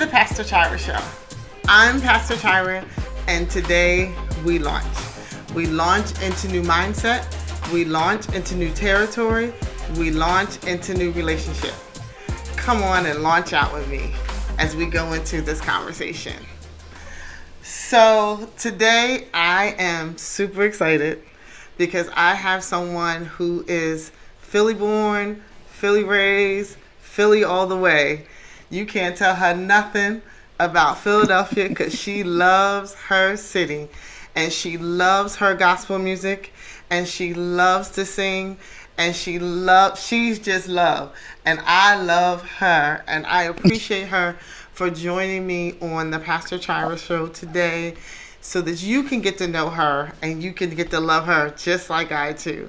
the Pastor Chira Show. I'm Pastor Chira, and today we launch. We launch into new mindset. We launch into new territory. We launch into new relationship. Come on and launch out with me as we go into this conversation. So today I am super excited because I have someone who is Philly born, Philly raised, Philly all the way. You can't tell her nothing about Philadelphia because she loves her city and she loves her gospel music and she loves to sing and she's just love. And I love her and I appreciate her for joining me on the Pastor Chira Show today so that you can get to know her and you can get to love her just like I do.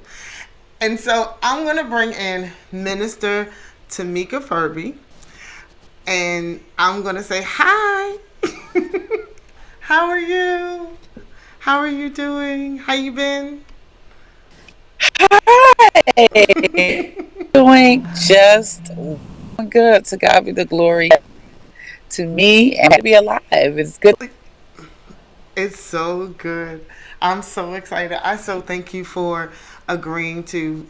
And so I'm going to bring in Minister Tameka Ferebee. And I'm going to say, hi. How are you? How are you doing? How you been? Hi. Doing just good. To God be the glory. To me, and to be alive. It's good. It's so good. I'm so excited. I so thank you for agreeing to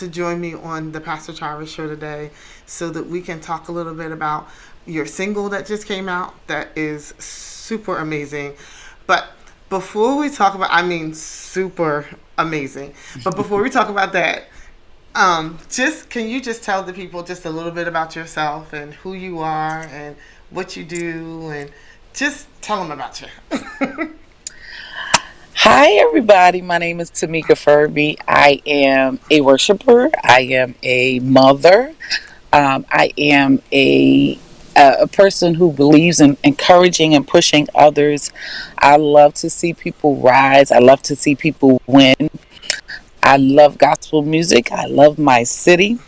join me on the Pastor Chira Show today so that we can talk a little bit about your single that just came out that is super amazing. But before we talk about, super amazing. But before we talk about that, can you just tell the people just a little bit about yourself and who you are and what you do and just tell them about you. Hi, everybody. My name is Tamika Ferebee. I am a worshiper. I am a mother. I am a person who believes in encouraging and pushing others. I love to see people rise. I love to see people win. I love gospel music. I love my city.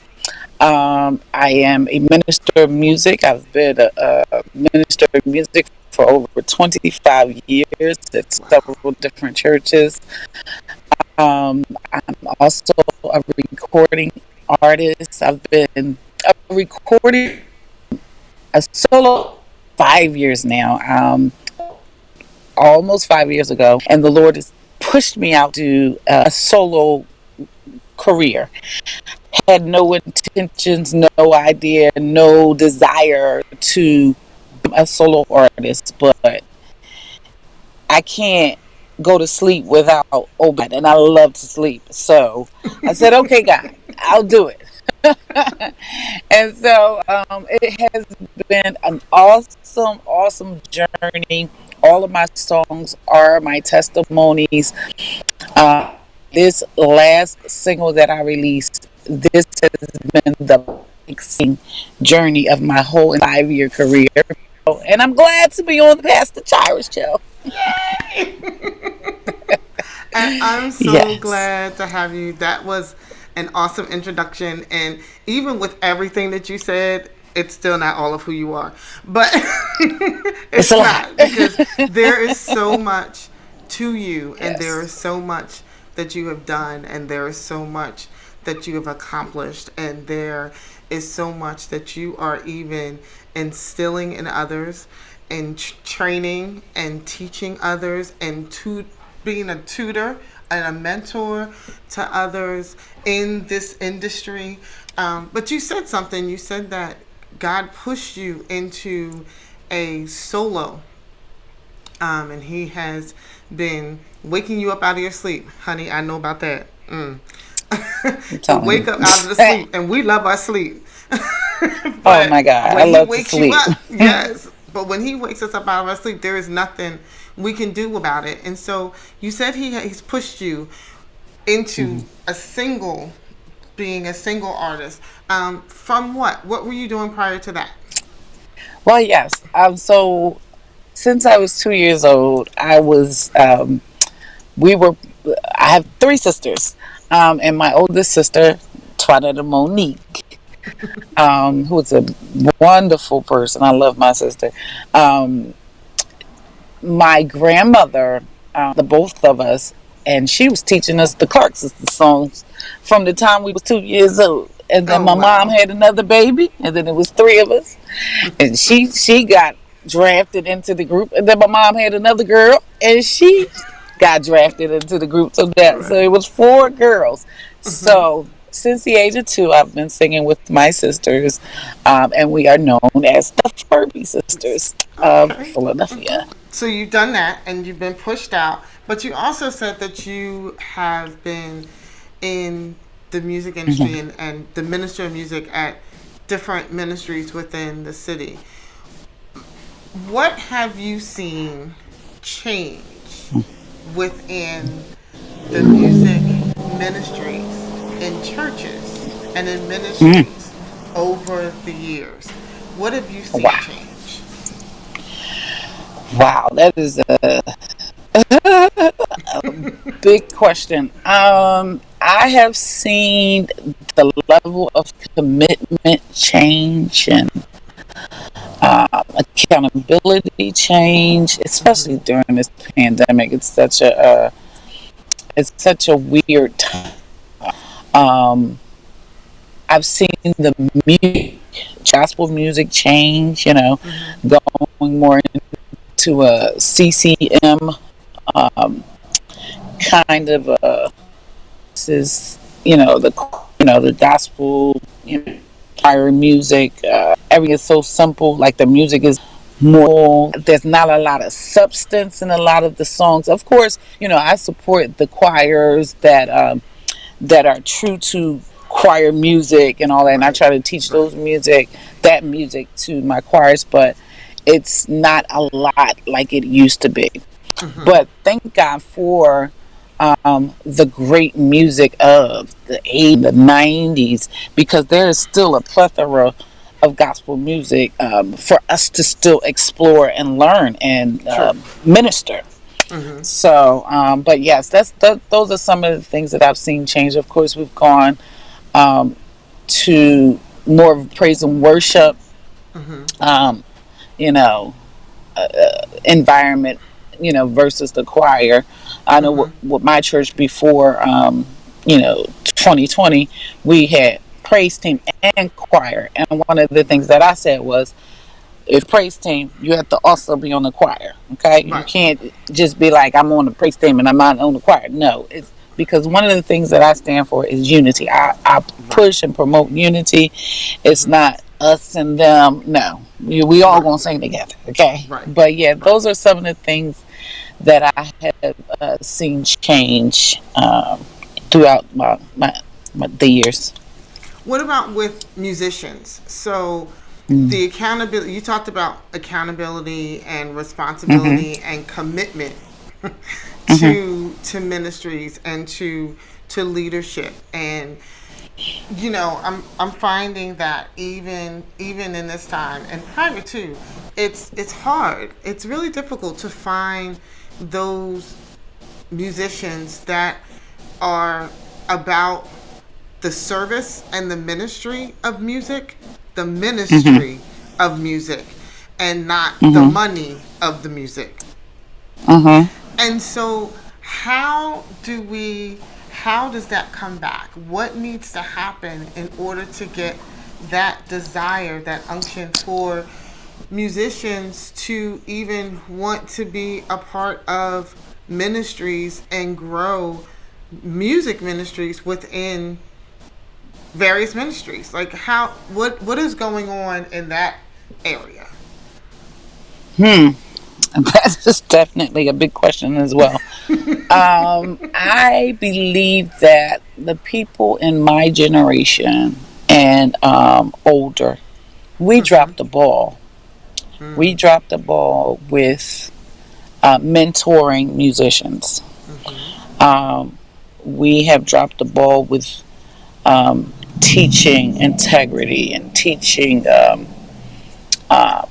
I am a minister of music. I've been a minister of music for over 25 years at several different churches. I'm also a recording artist. I've been recording a solo 5 years now, almost 5 years ago, and the Lord has pushed me out to a solo career. Had no intentions, no idea, no desire to be a solo artist, but I can't go to sleep without obeying, and I love to sleep. So I said, okay, God, I'll do it. And so it has been an awesome, awesome journey. All of my songs are my testimonies. Uh, this last single that I released, this has been the exciting journey of my whole 5-year career. And I'm glad to be on the Pastor Chira Show. Yay! And I'm so Yes. glad to have you. That was an awesome introduction. And even with everything that you said, it's still not all of who you are. But It's it's a lot. not because there is so much to you and there Yes. is so much that you have done and there is so much that you have accomplished and there is so much that you are even instilling in others and training and teaching others and being a tutor and a mentor to others in this industry. But you said something. You said that God pushed you into a solo, and He has been waking you up out of your sleep, honey. I know about that. I'm To telling wake you. up out of the sleep, and we love our sleep. Oh But my God. I when He love to wakes you sleep. up, yes. But when He wakes us up out of our sleep, there is nothing we can do about it. And so you said He's pushed you into Mhm. being a single artist. From what? What were you doing prior to that? Well, yes. So since I was 2 years old, we were, I have three sisters. And my oldest sister, Twanetta Monique, who is a wonderful person. I love my sister. Um, my grandmother, the both of us, and she was teaching us the Clark Sister songs from the time we was 2 years old. And then Oh my mom wow. had another baby, and then it was three of us. And she got drafted into the group, and then my mom had another girl, and she got drafted into the group. So Right. it was four girls. Mhm. So since the age of 2, I've been singing with my sisters, and we are known as the Ferebee Sisters of Okay. Philadelphia. So you've done that and you've been pushed out, but you also said that you have been in the music industry Mhm. and the minister of music at different ministries within the city. What have you seen change within the music ministries in churches and in Mm. ministries over the years? What have you seen Wow, change? wow, that is a big question. I have seen the level of commitment change and accountability change, especially Hmm. during this pandemic. It's such a weird time. Um, I've seen the music, gospel music change. Hmm. Going more into a CCM um, kind of is the gospel, choir music. Everything is so simple. Like the music is more. There's not a lot of substance in a lot of the songs. Of course, I support the choirs that are true to choir music and all that, and I Right. try to teach Right. that music to my choirs, but it's not a lot like it used to be. Hmm. But thank God for the great music of the 80s, the 90s, because there is still a plethora of gospel music for us to still explore and learn and True. minister. Hmm. So, but yes, those are some of the things that I've seen change. Of course, we've gone um, to more of praise and worship, Hmm. um, you know, environment, versus the choir. I know Hmm. what my church before, 2020, we had praise team and choir. And one of the things Right. that I said was, if praise team, you have to also be on the choir. Okay, you Right. can't just be like, I'm on the praise team and I'm not on the choir. No, it's because one of the things that I stand for is unity. I Right. push and promote unity. It's Hmm. not us and them. No, we all Right. gonna sing together. Okay, Right. but yeah, Right. those are some of the things that I have seen change throughout the years. What about with musicians? So Mm. the accountability, you talked about accountability and Mhm. responsibility and commitment Mhm. to ministries and to leadership. And I'm finding that even in this time and prior to, it's hard. It's really difficult to find those musicians that are about the service and the ministry of music, the Mhm. ministry of music, and not the Mhm. money of the music. Mhm. And so, how does that come back? What needs to happen in order to get that desire, that unction for musicians to even want to be a part of ministries and grow music ministries within various ministries? Like what is going on in that area? Hmm. That is definitely a big question as well. I believe that the people in my generation and older, we Mhm. dropped the ball. We Mm. dropped the ball with mentoring musicians. Mhm. Um, we have dropped the ball with teaching integrity and teaching. Uh,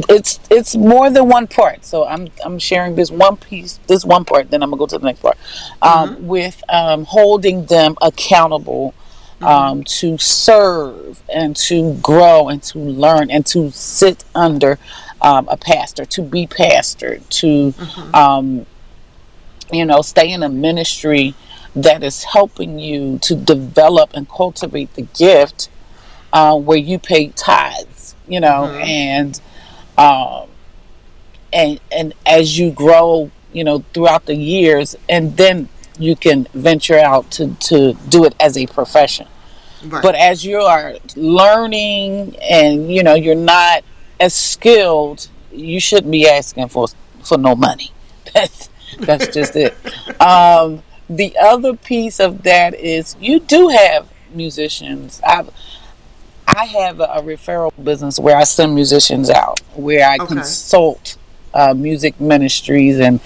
it's more than one part. So I'm sharing this one piece, this one part. Then I'm gonna go to the next part Mhm. with holding them accountable Mhm. to serve and to grow and to learn and to sit under a pastor, to be pastored, to Mhm. um, stay in a ministry that is helping you to develop and cultivate the gift where you pay tithes. you know, Mm-hmm. um, and as you grow, you know, throughout the years, and then you can venture out to do it as a profession. Right. But as you are learning and you know you're not as skilled, you shouldn't be asking for no money. That's just it. The other piece of that is you do have musicians. I have a referral business where I send musicians out, where I Okay. consult music ministries and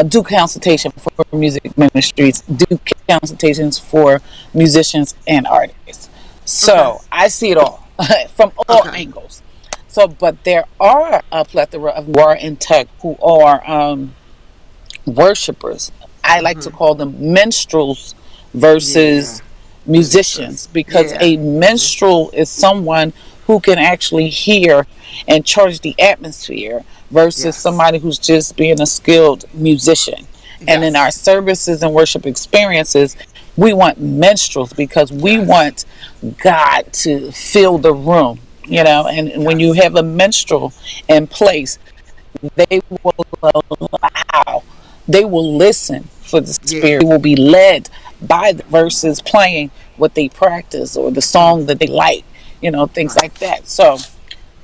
do consultation for music ministries, do consultations for musicians and artists. Okay. So I see it all from all Okay. angles. So, but there are a plethora of who are in tech who are worshipers. I like to Mm-hmm. call them minstrels Yeah. versus Ministers. musicians, because Yeah. a Mm-hmm. minstrel is someone who can actually hear and charge the atmosphere versus Yes. somebody who's just being a skilled musician. And in our Yes. services and worship experiences, we want minstrels because we Yes. want God to fill the room, you know. Yes. And when you Yes. have a minstrel in place, they will allow, they will listen for the Yeah. spirit. They will be led by the verses playing what they practice or the song that they like, you know, things Right. like that. So,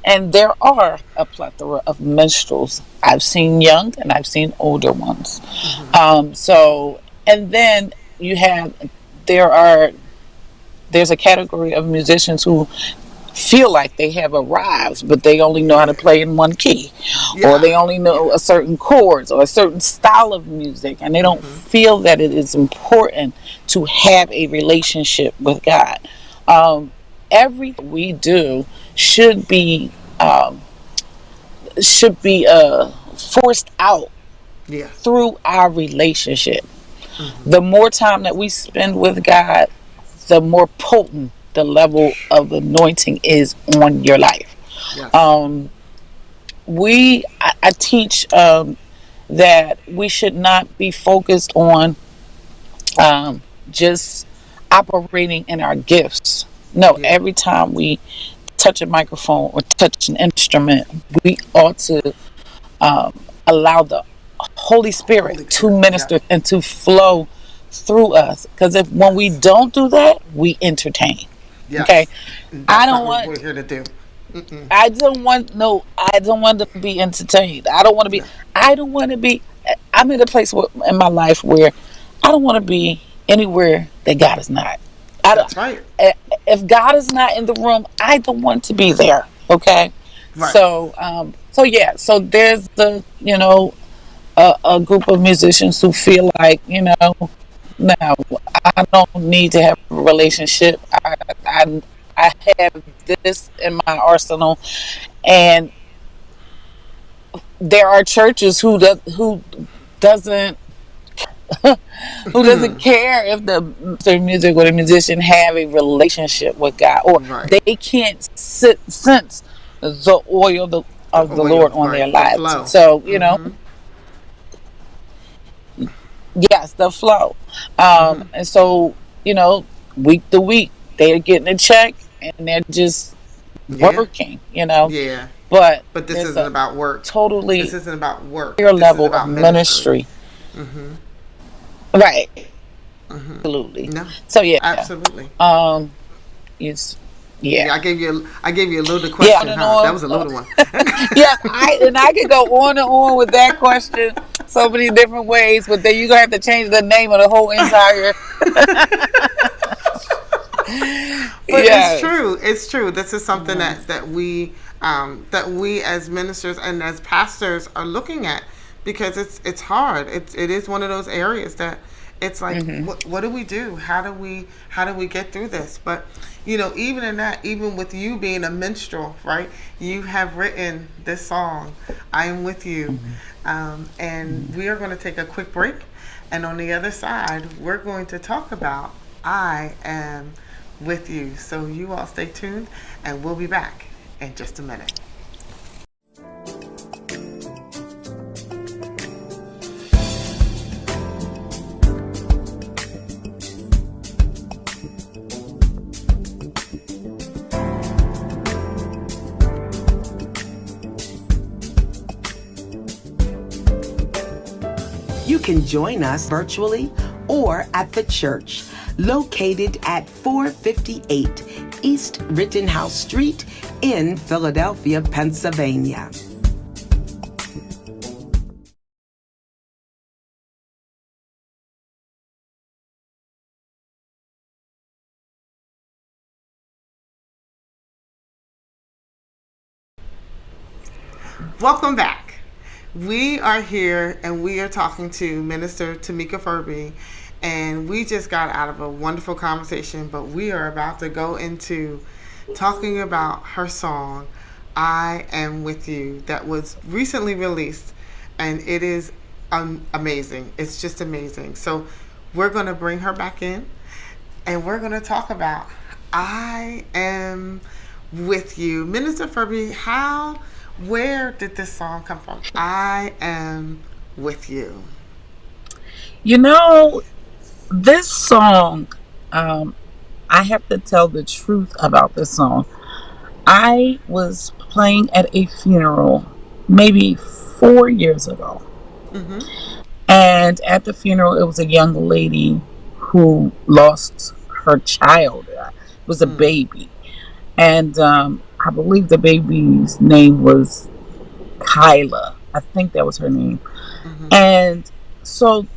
and there are a plethora of minstrels. I've seen young and I've seen older ones. Mm-hmm. So, and then you have, there are, there's a category of musicians who feel like they have arrived, but they only know how to Yeah. play in one key, or Yeah. they only know Yeah. a certain chords or a certain style of music, and they don't Mm-hmm. feel that it is important to have a relationship with God. Um, Everything we do should be um, forced out Yeah. through our relationship. Mm-hmm. The more time that we spend with God, the more potent the level of anointing is on your life. Yes. Um, I teach that we should not be focused on just operating in our gifts. No, Yeah. every time we touch a microphone or touch an instrument, we ought to allow the Holy Spirit Holy to Spirit. Yeah. minister and to flow through us. Because if when we Yes. don't do that, we entertain. Okay, Yes. And I that's don't not what we're want. here to do. Mm-mm. I don't want no. I don't want to be entertained. I don't want to be. No. I don't want to be. I'm in a place in my life where I don't want to be anywhere that God is not. I don't. That's right. If God is not in the room, I don't want to be there. Okay, Right. so yeah. So there's the a group of musicians who feel like no, I don't need to have a relationship. I I have this in my arsenal, and there are churches doesn't who doesn't care if the music or the musician have a relationship with God, or Right. they can't sense the oil The of the oil. Lord on their Right. The lives. flow. So Mm-hmm. yes, the flow. Mm-hmm. And so week to week they're getting a check and they're just Yeah. working. Yeah. But But this there's isn't a about work. This totally isn't about work. higher This is level of about ministry. ministry. Mm-hmm. Right. Mm-hmm. Absolutely. No. So yeah. Absolutely. Um it's Yeah. yeah. I gave you a loaded Yeah, on question, and huh? That on. was a loaded one. Yeah, I could go on and on with that question so many different ways, but then you're gonna have to change the name of the whole entire. But it's Yes. true. It's true. This is something Mhm. that we as ministers and as pastors are looking at, because it's hard. It is one of those areas that it's like, Mhm. what do we do? How do we get through this? But even in that, even with you being a minstrel, right? You have written this song, "I Am With You," and we are going to take a quick break, and on the other side, we're going to talk about "I Am With You." So you all stay tuned, and we'll be back in just a minute. can join us virtually or at the church located at 458 East Rittenhouse Street in Philadelphia, Pennsylvania. Welcome back. We are here and we are talking to Minister Tameka Ferebee, and we just got out of a wonderful conversation, but we are about to go into talking about her song, I Am With You, that was recently released, and it is amazing. It's just amazing. So we're going to bring her back in and we're going to talk about I Am With You. Minister Ferebee, where did this song come from? I Am With You. You know, this song, I have to tell the truth about this song. I was playing at a funeral maybe 4 years ago. Mm-hmm. And at the funeral, it was a young lady who lost her child. It was a baby. And I believe the baby's name was Kyla. I think that was her name. Mm-hmm. And so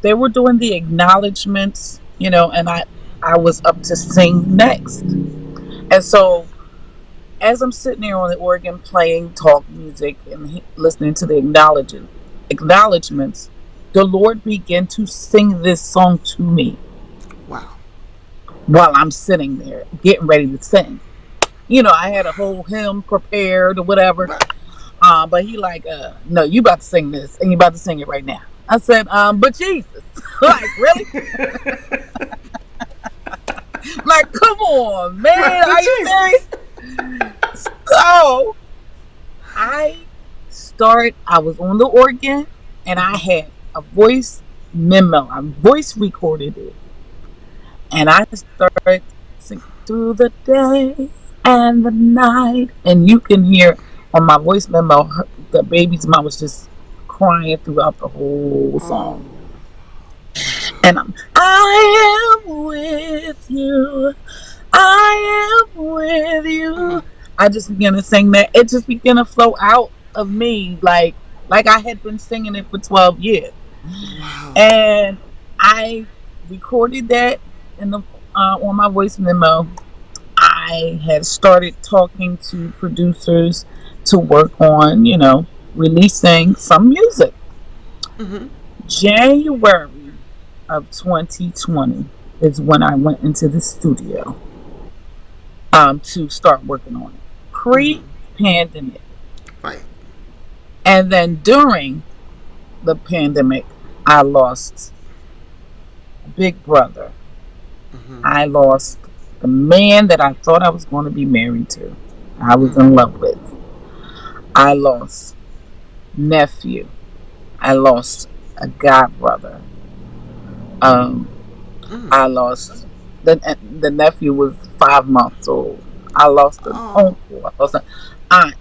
they were doing the acknowledgments, and I was up to sing next. And so as I'm sitting there on the organ playing talk music and listening to the acknowledgments, the Lord began to sing this song to me. Wow. While I'm sitting there getting ready to sing. I had a whole hymn prepared or whatever. But he like, no, you about to sing this and you about to sing it right now. I said, but Jesus, like, really? Like, come on, man, are you serious? So I was on the organ and I had a voice memo. I voice recorded it. And I started singing through the day and the night. And you can hear on my voice memo, the baby's mom was just crying throughout the whole song. And I am with you. I am with you. I just began to sing that. It just began to flow out of me like I had been singing it for 12 years. Wow. And I recorded that on my voice memo. I had started talking to producers to work on, releasing some music. Mm-hmm. January of 2020 is when I went into the studio to start working on it. Pre-pandemic. Right. And then during the pandemic, I lost Big Brother. Mm-hmm. I lost the man that I thought I was going to be married to. I was in love with. I lost nephew. I lost a god brother. I lost the nephew was 5 months old. I lost an uncle. I lost an aunt.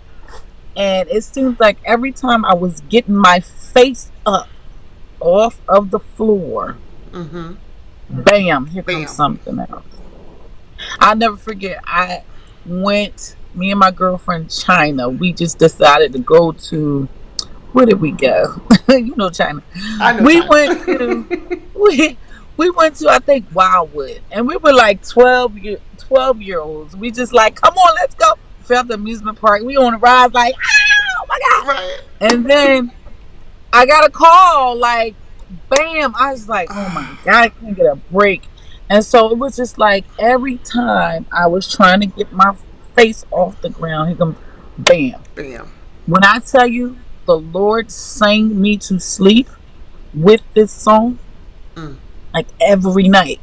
And it seems like every time I was getting my face up off of the floor, bam, here comes something else. I'll never forget. Me and my girlfriend China, we just decided to go to, where did we go? China. I know We China. went to, we went to, I think, Wildwood. And we were like 12-year-olds. We just like, come on, let's go. Felt the amusement park. We on the ride like, oh my God. Right. And then I got a call, like, bam. I was like, oh my God, I can't get a break. And so it was just like every time I was trying to get my face off the ground, he comes, bam. Bam. When I tell you the Lord sang me to sleep with this song, like every night.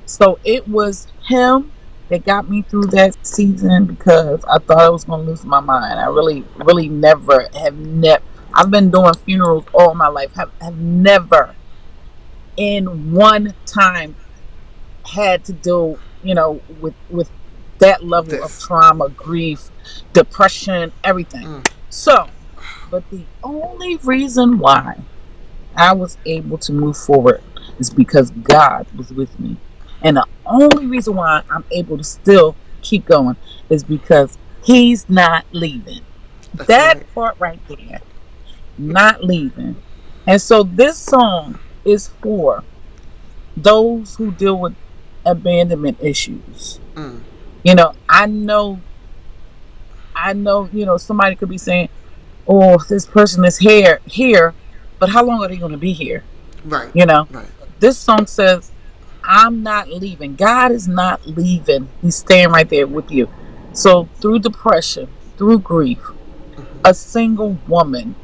So it was him that got me through that season because I thought I was going to lose my mind. I really, really never I've been doing funerals all my life. Have never in one time had to deal, with that level of trauma, grief, depression, everything. So, but the only reason why I was able to move forward is because God was with me. And the only reason why I'm able to still keep going is because He's not leaving. That's That right. part right there, not leaving. And so this song is for those who deal with abandonment issues. Mm. You know, somebody could be saying, "Oh, this person is here, but how long are they going to be here?" Right. You know, Right. this song says, "I'm not leaving. God is not leaving. He's staying right there with you." So through depression, through grief, a single woman,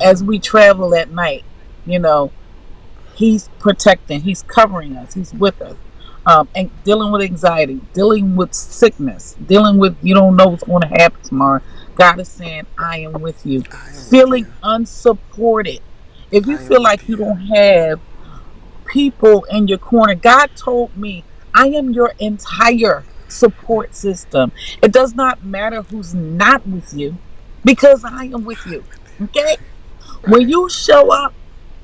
as we travel at night, you know, He's protecting, He's covering us, He's with us. And dealing with anxiety, dealing with sickness, dealing with you don't know what's going to happen tomorrow. God is saying, I am with you. I am with Feeling you. unsupported. If you I feel am with like you you. don't have people in your corner, God told me, I am your entire support system. It does not matter who's not with you because I am with you. Okay? When Right. you show up,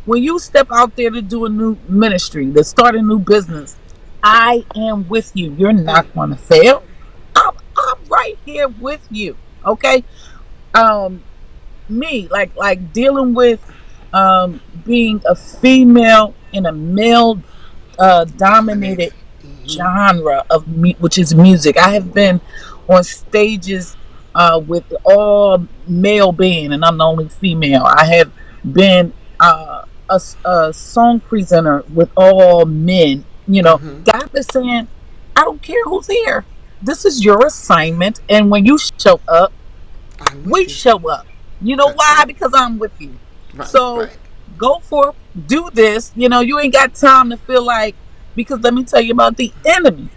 when you step out there to do a new ministry, to start a new business, I am with you. You're Mm. not going to fail. I'm right here with you. Okay. Um, Me, like dealing with being a female in a male Dominated. dominated Mm-hmm. genre of which is music. I have been on stages with all male band, and I'm the only female. I have been a song presenter with all men. You know, Mm-hmm. God is saying, I don't care who's here. This is your assignment, and when you show up, I'm we with you. show up. You know That's why? right. Because I'm with you. Right. So Right. go forth, do this. You know, you ain't got time to feel like, because let me tell you about the enemy.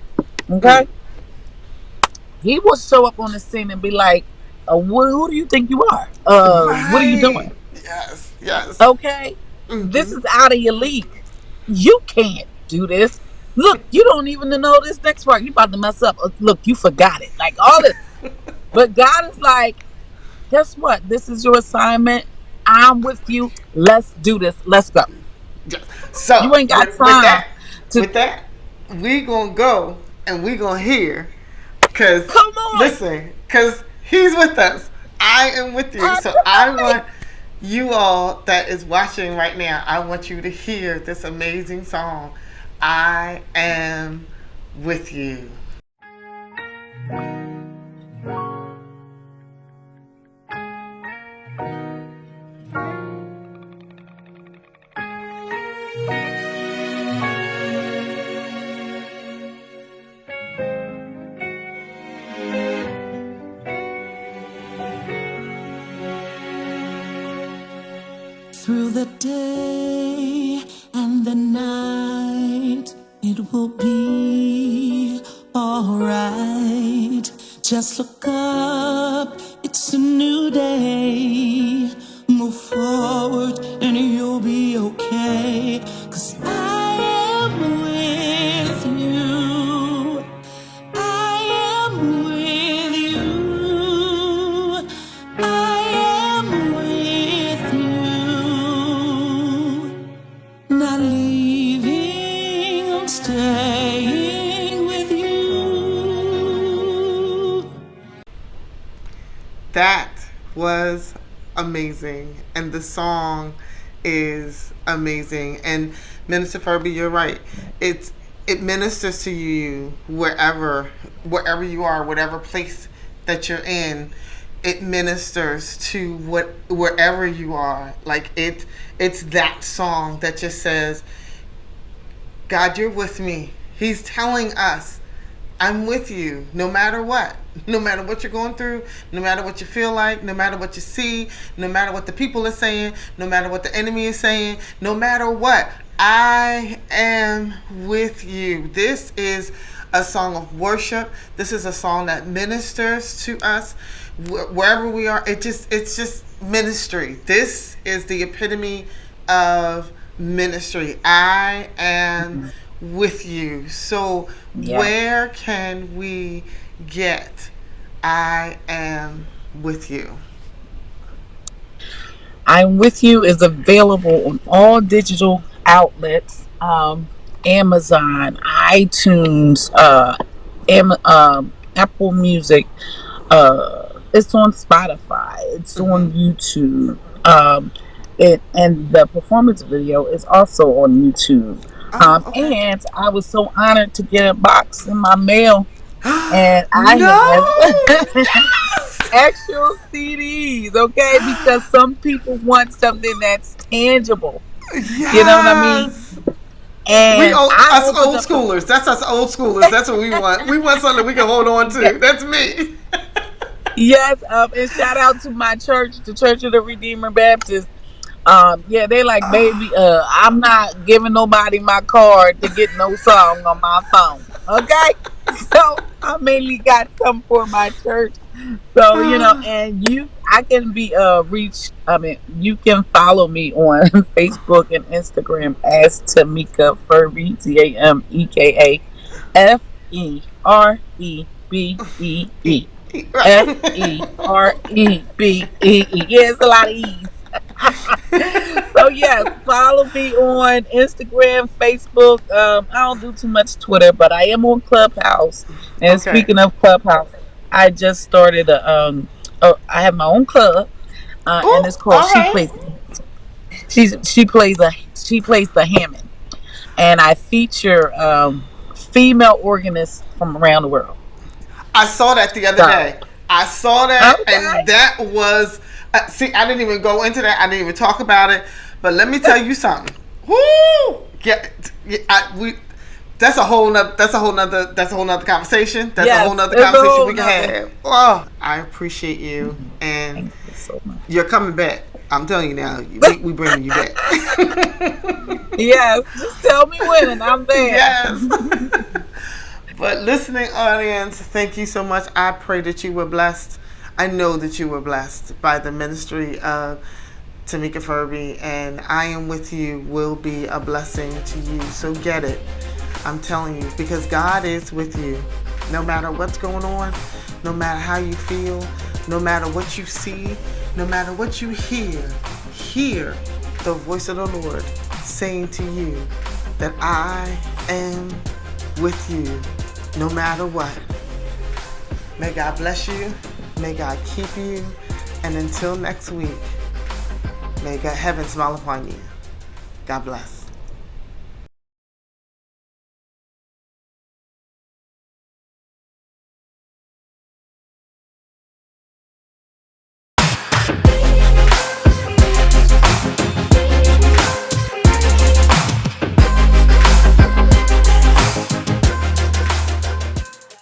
Mm. Okay? He will show up on the scene and be like, who do you think you are? What are you Right. doing? Yes. Yes. Okay? This Mm-hmm. is out of your league. You can't do this. Look, you don't even know this next part. You about to mess up. Look, you forgot it. Like all this. But God is like, guess what? This is your assignment. I'm with you. Let's do this. Let's go. Yes. So You ain't got with time that, to we gonna go and we gonna hear. Cause come on. listen, cause He's with us. I am with you. So I Absolutely. want you all that is watching right now. I want you to hear this amazing song. I am with you. Through the day and the night, it will be alright. Just look up, it's a new day. Move forward and you'll be okay. 'Cause I am with you. I am with you. I am with you. Not leaving, I'm staying with you. That was amazing, and the song is amazing. And Minister Ferebee, you're right. It ministers to you wherever you are, whatever place that you're in. It ministers to wherever you are. Like it's that song that just says, God, you're with me. He's telling us, I'm with you no matter what. No matter what you're going through, no matter what you feel like, no matter what you see, no matter what the people are saying, no matter what the enemy is saying, no matter what, I am with you. This is a song of worship. This is a song that ministers to us wherever we are. It's just ministry. This is the epitome of ministry. I am with you. So Yeah. where can we get I am with you? I'm With You is available on all digital outlets, Amazon, iTunes, Apple Music. It's on Spotify. It's Mm-hmm. on YouTube. And the performance video is also on YouTube. Oh, okay. And I was so honored to get a box in my mail, and I No! have Yes! actual CDs, okay? Because some people want something that's tangible. You know what I mean? Yes! We And old, I us opened old up the schoolers. That's us old schoolers. That's what we want. We want something we can hold on yeah, to. That's me. yes, and shout out to my church, the Church of the Redeemer Baptist. Yeah, they like, baby, I'm not giving nobody my card to get no song on my phone. Okay? So I mainly got some for my church. So, and I can be reached. I mean, you can follow me on Facebook and Instagram as Tameka Ferebee, Tamekeferebee. Ferebee. Yeah, it's a lot of E's. So yes, follow me on Instagram, Facebook. I don't do too much Twitter, but I am on Clubhouse. And Okay. speaking of Clubhouse, I just started I have my own club, and it's Oh, called all right. She plays the Hammond, and I feature female organists from around the world. I saw that the other So day. I saw that, okay, and that was. See, I didn't even go into that. I didn't even talk about it. But let me tell you something. Woo! We. That's a whole nother. That's a whole nother. That's a whole nother conversation. That's a yes, whole nother it's a conversation whole we can nother. have. Oh, I appreciate you, and Thank you so much. you're coming back. I'm telling you now. We bringing you back. Yes, just tell me when, and I'm there. Yes. But listening audience, thank you so much. I pray that you were blessed. I know that you were blessed by the ministry of Tameka Ferebee, and I Am With You will be a blessing to you. So get it. I'm telling you, because God is with you. No matter what's going on, no matter how you feel, no matter what you see, no matter what you hear the voice of the Lord saying to you that I am with you no matter what. May God bless you. May God keep you. And until next week, may God heaven smile upon you. God bless.